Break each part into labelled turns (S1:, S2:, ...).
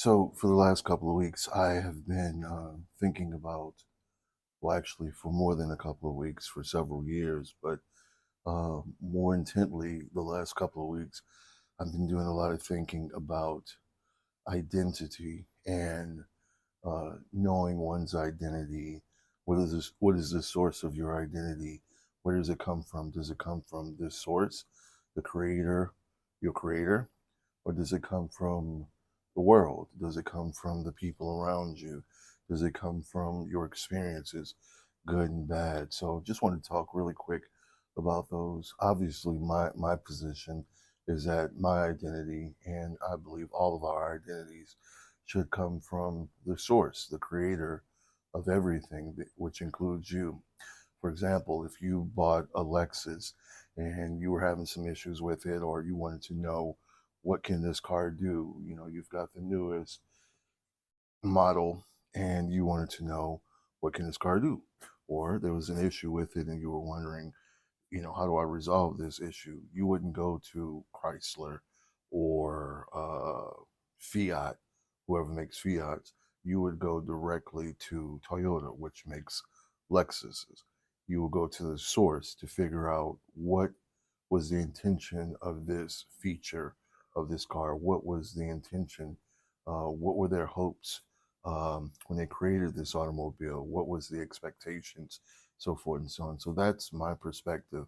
S1: So, for the last couple of weeks, I have been thinking about, well, actually, for more than a couple of weeks, for several years, but more intently, the last couple of weeks, I've been doing a lot of thinking about identity and knowing one's identity. What is the source of your identity? Where does it come from? Does it come from the source, the creator, your creator? Or does it come from the world? Does it come from the people around you? Does it come from your experiences, good and bad? So just want to talk really quick about those. Obviously, my position is that my identity, and I believe all of our identities, should come from the source, the creator of everything, which includes you. For example, if you bought a Lexus and you were having some issues with it, or you wanted to know what can this car do, you've got the newest model and you wanted to know what can this car do, or there was an issue with it and you were wondering, how do I resolve this issue? You wouldn't go to Chrysler or Fiat, whoever makes Fiats. You would go directly to Toyota, which makes Lexuses. You will go to the source to figure out what was the intention of this feature of this car. What was the intention? What were their hopes when they created this automobile? What was the expectations? So forth and so on. So that's my perspective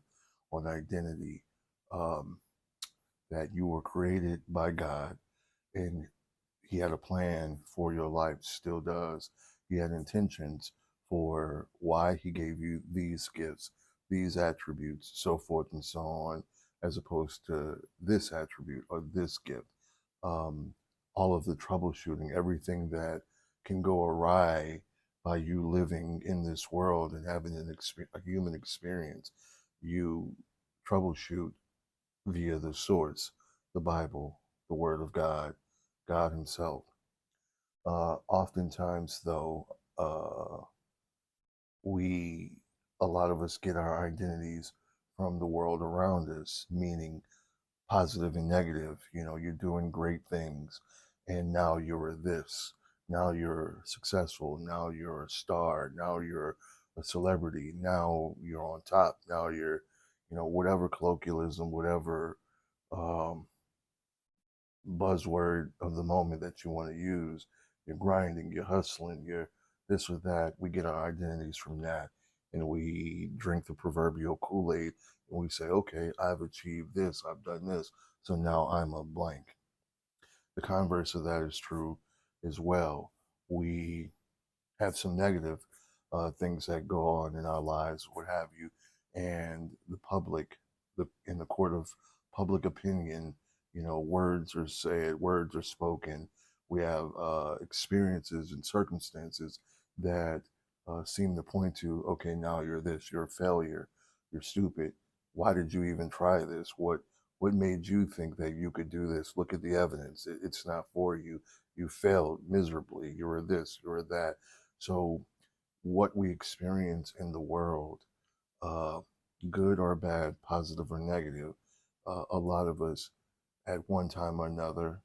S1: on identity. Um, that you were created by God, and He had a plan for your life, still does. He had intentions for why He gave you these gifts, these attributes, so forth and so on, as opposed to this attribute or this gift. Um, all of the troubleshooting, everything that can go awry by you living in this world and having a human experience, you troubleshoot via the source, the Bible, the Word of God, God Himself. Oftentimes, though, we, a lot of us get our identities from the world around us, meaning positive and negative. You're doing great things, and now you're this. Now you're successful. Now you're a star. Now you're a celebrity. Now you're on top. Now you're, whatever colloquialism, whatever um, buzzword of the moment that you want to use. You're grinding, you're hustling, you're this or that. We get our identities from that. And we drink the proverbial Kool Aid and we say, okay, I've achieved this, I've done this. So now I'm a blank. The converse of that is true as well. We have some negative things that go on in our lives, what have you, and the public, in the court of public opinion, words are said, words are spoken. We have experiences and circumstances that seem to point to, okay, now you're this, you're a failure, you're stupid. Why did you even try this? What made you think that you could do this? Look at the evidence. It's not for you. You failed miserably. You were this, you were that. So, what we experience in the world, uh, good or bad, positive or negative, a lot of us at one time or another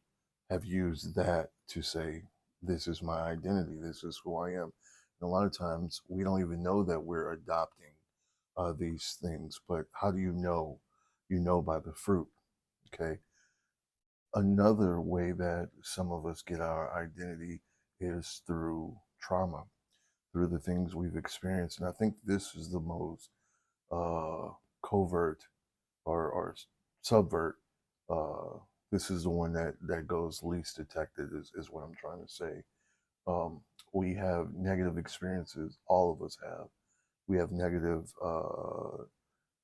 S1: have used that to say, this is my identity, this is who I am. And a lot of times we don't even know that we're adopting these things, but how do you know? You know by the fruit, okay? Another way that some of us get our identity is through trauma, through the things we've experienced. And I think this is the most uh, covert or subvert. Uh, this is the one that goes least detected, is what I'm trying to say. Um, we have negative experiences, all of us have. We have negative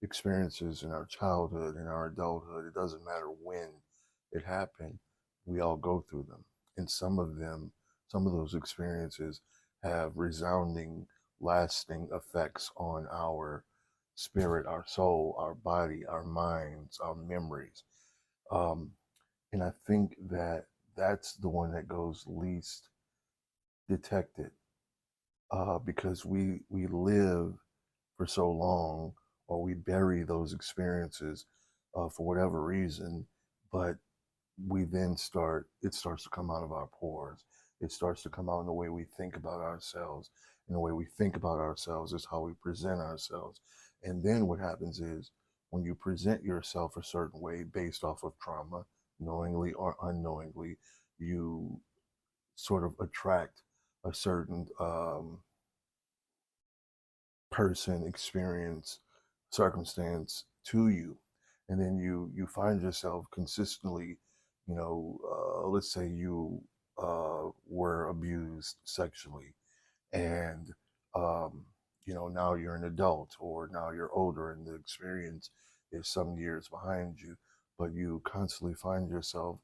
S1: experiences in our childhood, in our adulthood. It doesn't matter when it happened, we all go through them. And some of those experiences have resounding, lasting effects on our spirit, our soul, our body, our minds, our memories. Um, and I think that that's the one that goes least detected because we live for so long, or we bury those experiences for whatever reason. But we then it starts to come out of our pores. It starts to come out in the way we think about ourselves. And the way we think about ourselves is how we present ourselves. And then what happens is when you present yourself a certain way based off of trauma, knowingly or unknowingly, you sort of attract a certain person, experience, circumstance to you, and then you find yourself consistently, let's say you were abused sexually, and um, now you're an adult, or now you're older, and the experience is some years behind you, but you constantly find yourself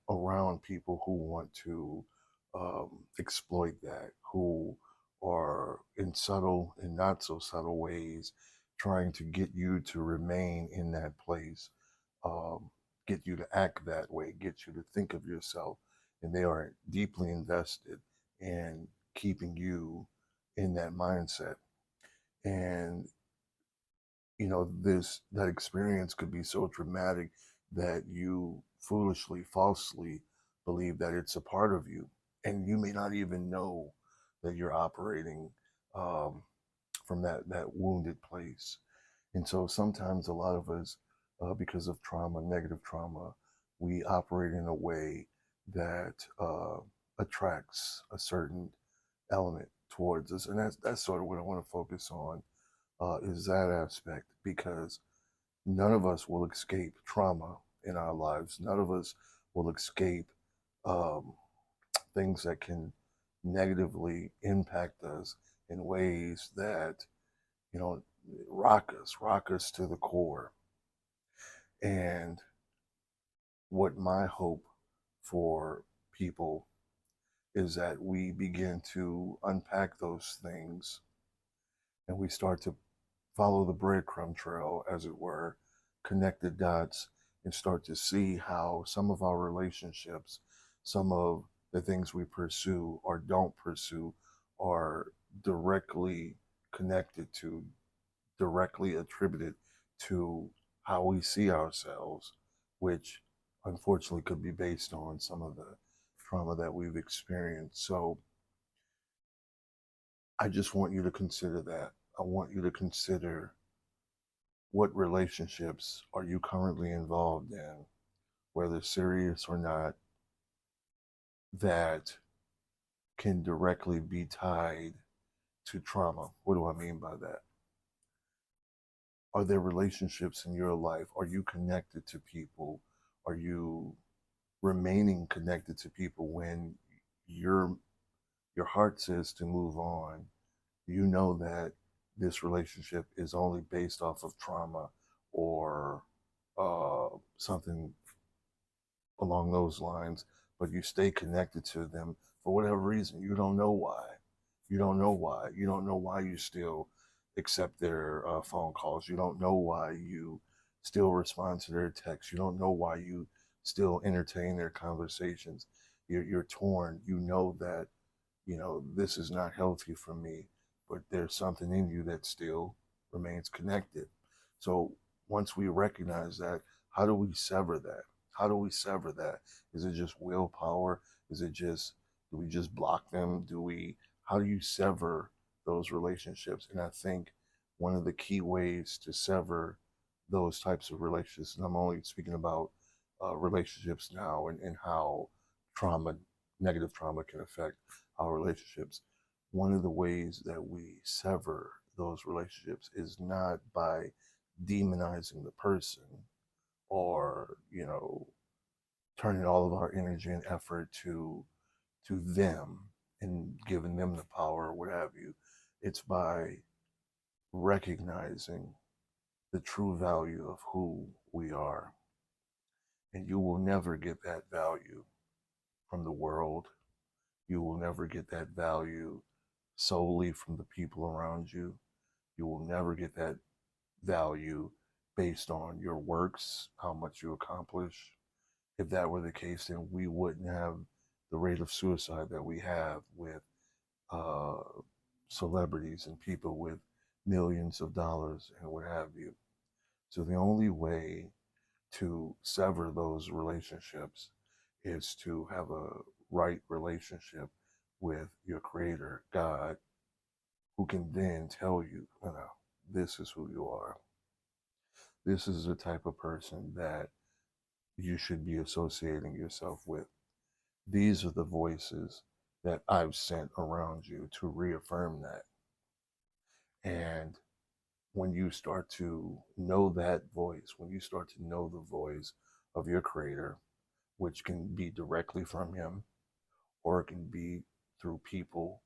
S1: around people who want to exploit that, who are in subtle and not so subtle ways trying to get you to remain in that place, um, get you to act that way, get you to think of yourself, and they are deeply invested in keeping you in that mindset. And this that experience could be so traumatic that you foolishly, falsely believe that it's a part of you, and you may not even know that you're operating um, from that wounded place. And so sometimes a lot of us, because of trauma, negative trauma, we operate in a way that attracts a certain element towards us, and that's sort of what I want to focus on, is that aspect, because none of us will escape trauma in our lives. None of us will escape um, things that can negatively impact us in ways that you know rock us to the core. And what my hope for people is that we begin to unpack those things, and we start to follow the breadcrumb trail, as it were, connect the dots, and start to see how some of our relationships, some of the things we pursue or don't pursue, are directly connected to, directly attributed to how we see ourselves, which unfortunately could be based on some of the trauma that we've experienced. So I just want you to consider that. I want you to consider, what relationships are you currently involved in, whether serious or not, that can directly be tied to trauma? What do I mean by that? Are there relationships in your life? Are you connected to people? Are you remaining connected to people when your your heart says to move on? You know that this relationship is only based off of trauma, or something along those lines, but you stay connected to them for whatever reason. You don't know why. You don't know why. You don't know why you still accept their phone calls. You don't know why you still respond to their texts. You don't know why you still entertain their conversations. You're torn. You know that, this is not healthy for me, but there's something in you that still remains connected. So once we recognize that, how do we sever that? How do we sever that? Is it just willpower? Is it just, do we just block them? How do you sever those relationships? And I think one of the key ways to sever those types of relationships, and I'm only speaking about relationships now, and how trauma, negative trauma, can affect our relationships. One of the ways that we sever those relationships is not by demonizing the person, or turning all of our energy and effort to them and giving them the power, or what have you. It's by recognizing the true value of who we are. And you will never get that value from the world. You will never get that value solely from the people around you. You will never get that value based on your works, how much you accomplish. If that were the case, then we wouldn't have the rate of suicide that we have with uh, celebrities and people with millions of dollars and what have you. So the only way to sever those relationships is to have a right relationship with your creator, God, who can then tell you, this is who you are. This is the type of person that you should be associating yourself with. These are the voices that I've sent around you to reaffirm that. And when you start to know that voice, when you start to know the voice of your creator, which can be directly from him, or it can be through people,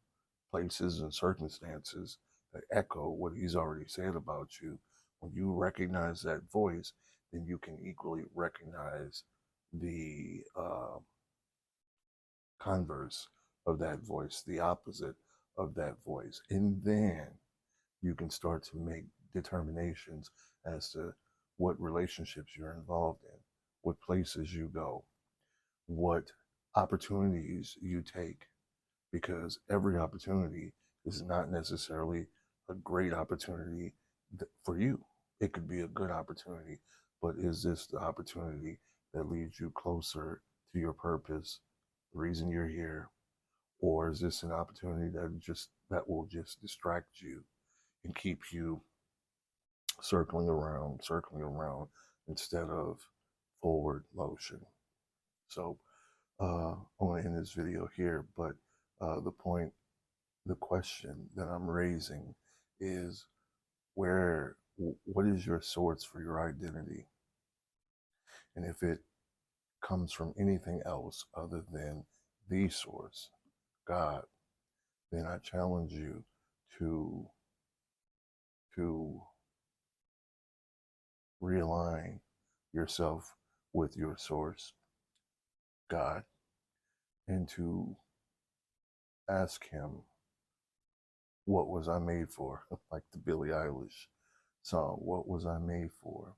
S1: places, and circumstances that echo what he's already said about you. When you recognize that voice, then you can equally recognize the converse of that voice, the opposite of that voice. And then you can start to make determinations as to what relationships you're involved in, what places you go, what opportunities you take, because every opportunity is not necessarily a great opportunity for you. It could be a good opportunity, but is this the opportunity that leads you closer to your purpose, the reason you're here, or is this an opportunity that will just distract you and keep you circling around instead of forward motion? So I want to end this video here, but the question that I'm raising is what is your source for your identity? And if it comes from anything else other than the source, God, then I challenge you to realign yourself with your source, God, and to ask him, what was I made for? Like the Billie Eilish song, what was I made for?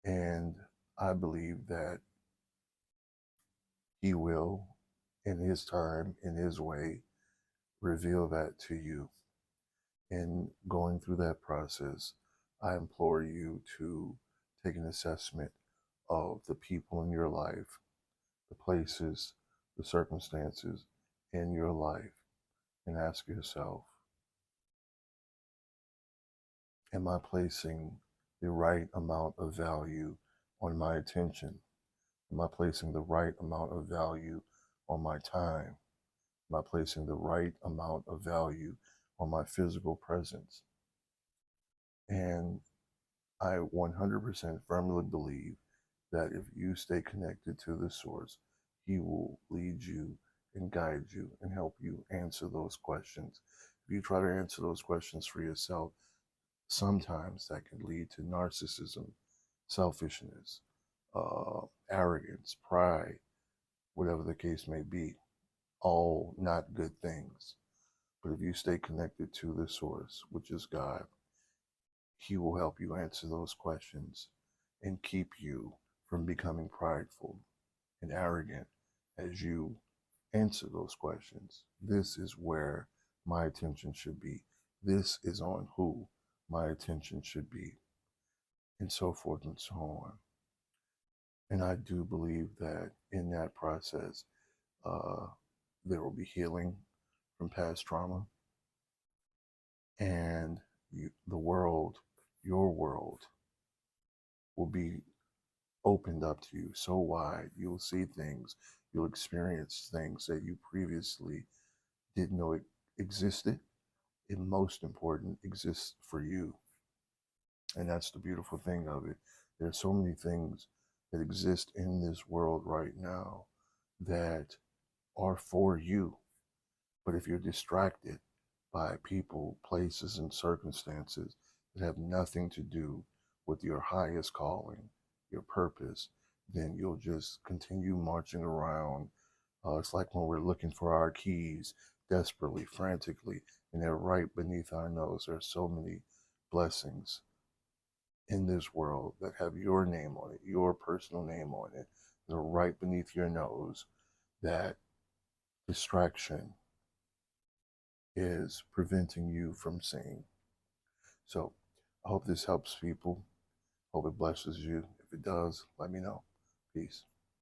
S1: And I believe that he will, in his time, in his way, reveal that to you. In going through that process, I implore you to take an assessment of the people in your life, the places, the circumstances in your life, and ask yourself, am I placing the right amount of value on my attention? Am I placing the right amount of value on my time? Am I placing the right amount of value on my physical presence? And I 100% firmly believe that if you stay connected to the source, he will lead you and guide you and help you answer those questions. If you try to answer those questions for yourself, sometimes that can lead to narcissism, selfishness, arrogance, pride, whatever the case may be. All not good things. But if you stay connected to the source, which is God, he will help you answer those questions and keep you from becoming prideful and arrogant as you answer those questions. This is where my attention should be. This is on who my attention should be, and so forth and so on. And I do believe that in that process, there will be healing from past trauma, and the world, your world, will be opened up to you so wide. You'll see things, you'll experience things that you previously didn't know it existed. And most important, exists for you. And that's the beautiful thing of it. There are so many things that exist in this world right now that are for you. But if you're distracted by people, places, and circumstances that have nothing to do with your highest calling, your purpose, then you'll just continue marching around. It's like when we're looking for our keys desperately, frantically, and they're right beneath our nose. There are so many blessings in this world that have your name on it, your personal name on it. They're right beneath your nose. That distraction is preventing you from seeing. So I hope this helps people. Hope it blesses you. If it does, let me know. Peace.